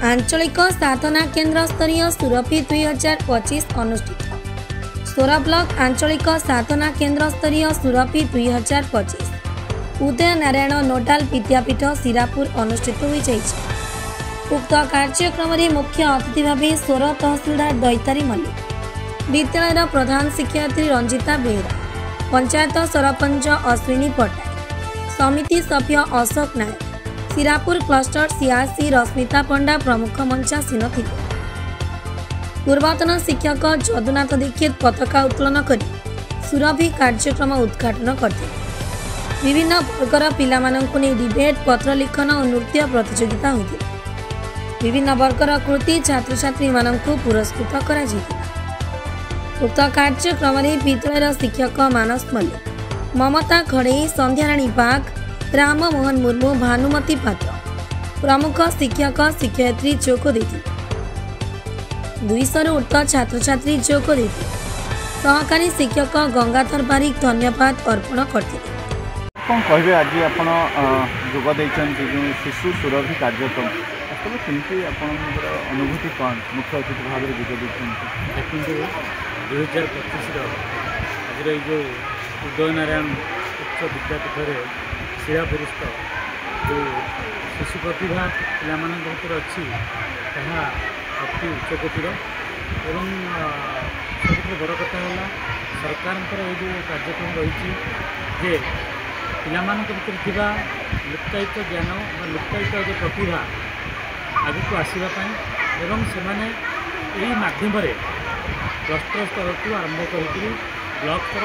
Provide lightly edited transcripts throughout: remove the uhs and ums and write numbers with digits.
आंचलिक साधना केन्द्र स्तरीय सुरभि 2025 अनुष्ठित। सोरा ब्लॉक आंचलिक साधना केन्द्र स्तरीय सुरभि 2025 उदय नारायण नोडाल विद्यापीठ सिरापुर अनुष्ठित हो जाइछि। उक्त कार्यक्रम में मुख्य अतिथि भाव सोर तहसीलदार दैतारी मल्लिक, विद्यालय प्रधान शिक्षयित्री रंजिता बेहरा, पंचायत सरपंच अश्विनी पट्टनायक, समिति सभ्य अशोक नायक, सिरापुर क्लस्टर सीआरसी रश्मिता पंडा प्रमुख मंचासीन थिले। पूर्वतन शिक्षक जदुनाथ दीक्षित पताका उत्तोलन कर सुरभि कार्यक्रम उद्घाटन करते। विभिन्न वर्गर पिलामानंकु नै डिबेट, पत्र लिखन और नृत्य प्रतियोगिता होती। विभिन्न वर्गर कृति छात्र छात्री मानंकु पुरस्कृत करा जायतिला। उक्त कार्यक्रम में विद्यालय शिक्षक मानस मल्लिक, ममता खड़े, संध्याराणी बाग, राम मोहन मुर्मू, भानुमती पात्र प्रमुख शिक्षक शिक्षयित्री जोग देते। 200 ऊर्ध्व छात्र छात्री जोग देते। सहकारी शिक्षक गंगाधर बारिक धन्यवाद अर्पण करते। कौन कहे आज आप जोग जो शिशु सुरभि कार्यक्रम केमती अनुभूति कौन मुख्य अतिथि भाव में जोग देखते 2025 आज जो उदय नारायण उच्च विद्यापीठ सिरापुरस्थ जो शिशु प्रतिभा पिला भर अच्छी अति उच्चकोटीर एवं सब बड़ कथा है सरकार जो कार्यक्रम रही जे पिला भर लुक्कायित ज्ञान लुक्कायित जो प्रतिभा आग को आसवाई एवं से माध्यम क्लस्टर स्तर को आरंभ कर ब्लॉक स्तर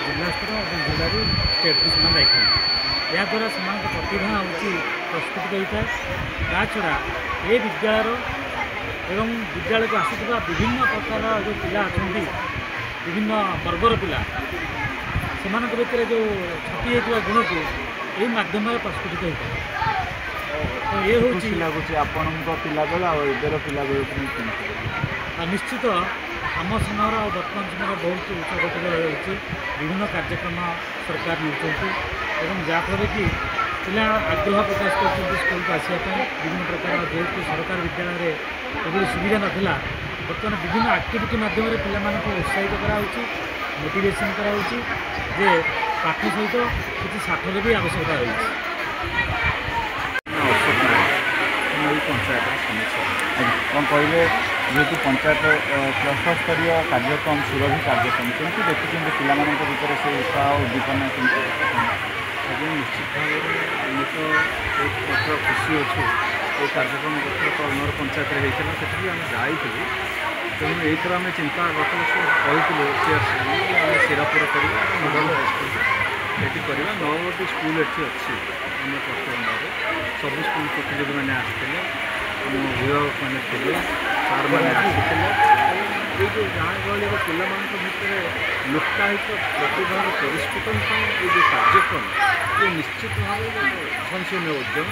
जिला स्तर और जिले स्टेट को से जाते या द्वारा से प्रतिभा हूँ प्रस्तुत होता है। ता छड़ा ये विद्यालय एवं विद्यालय को आसुवा विभिन्न प्रकार जो पिला अच्छा विभिन्न वर्गर पिला से जो छपी होता गुण को यही माध्यम प्रस्फुटित होता है। तो ये हूँ लगुच आपण पिला पिला निश्चित आम समय और बर्तमान समय बहुत उच्चकोटी रही विभिन्न कार्यक्रम सरकार नहीं जहाँफल कि पिला आग्रह प्रकाश कर स्कूल को आसवाई विभिन्न प्रकार जेहेतु सरकार विद्यालय में सुविधा नाला बर्तमान विभिन्न आक्टिविटी मध्यम पिला उत्साहित कराऊँच मोटिवेशन कराऊँच जे पाठ सहित किसी साठर भी आवश्यकता रही। पंचायत समीक्षा कौन कहले जेहेतु पंचायत क्लस्टर स्तरीय कार्यक्रम सुरभि कार्यक्रम केमती देखुं पिला भर से उत्साह उद्दीपना केमती निश्चित भाव में तो एक प्रकार खुशी अच्छे ये कार्यक्रम तो अमर पंचायत होता से आम जाइलु तेणु यही आम चिंता गत वर्ष कहूँ सिरापुर करवा नोडाल हाईस्कल ये करवा 9टी स्कूल ये अच्छी आम पश्चिमबंग सब स्कूल प्रतिनिधि मैंने आसते अभिभावक मैंने थे सार मैंने आसते ये जो गाँ गहली पिला भितर लुक्कायित प्रतिभा परिस्फुटन ये जो कार्यक्रम ये निश्चित भाव प्रशंसनीय उद्यम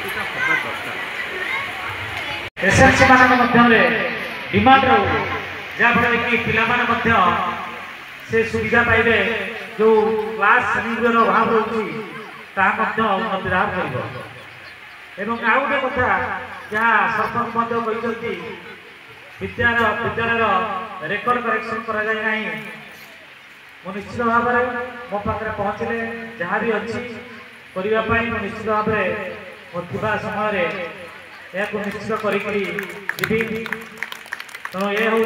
यहाँ हवा दरकार। एसएलसी डिमांड रो जहाँफल कि पिला से सुविधा पाइबे जो क्लास श्रेणीर अभाव रोची उन्नति लाभ कर आउ गोटे कथा जहाँ सरपंच विद्यालय रेकर्ड करेक्शन करा जाए नहीं निश्चित भाव में मो पाखे पहुँचले जहाँ भी अच्छी करने निश्चित भाव में मोर समय यह निश्चित करी तेणु ये हूँ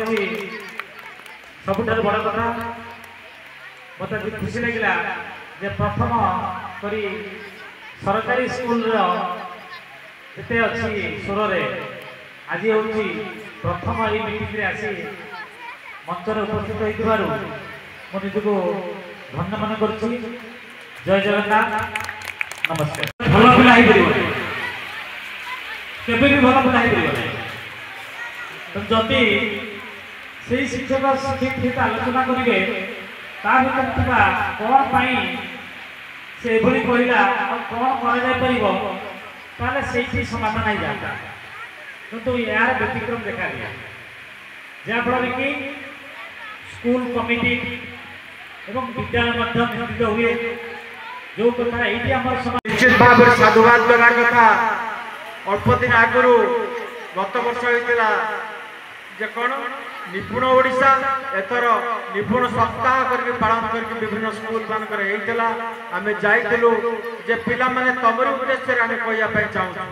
सबुठ बड़ कथा मत खुशी लगे जे प्रथम करी सरकारी स्कूल एत अच्छी स्वर आज हूँ प्रथम ये मीटिंग आसी मंचर उपस्थित हो निजको धन्य मन कर जय जगन्नाथ नमस्कार। भल पिला केवे भी भल पिला जदि से शिक्षक शिक्षित आलोचना करेंगे कौन से कहला कौन कर समाधान आई जाता किंतु यार व्यतिक्रम देखा दिया जहाँफल कि स्कूल कमिटी एवं विद्यालय नेतृत्व हुए जो कथा ये निश्चित भाव साधुवाद देवा कथा अल्प दिन आगु गत वर्ष होता जे कौन निपुण ओडिशा एथर निपुण सप्ताह करके पालन करके विभिन्न स्कूल मानकर होता आम जाइलु जे पिला माने तमरी उद्देश्य आम कहवाई चाहूँ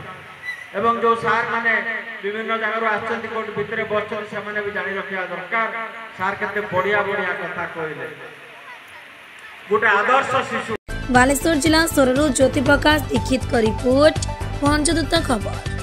एवं जो सार माने विभिन्न जगह आसछन्ति कोट भितर बसछन से माने भी जानि रखिया दरकार सार केते बढ़िया बढ़िया कथा कहले गोटे आदर्श शिशु बालेश्वर जिला सोररू ज्योति प्रकाश दीक्षित का रिपोर्ट पंचदूत खबर।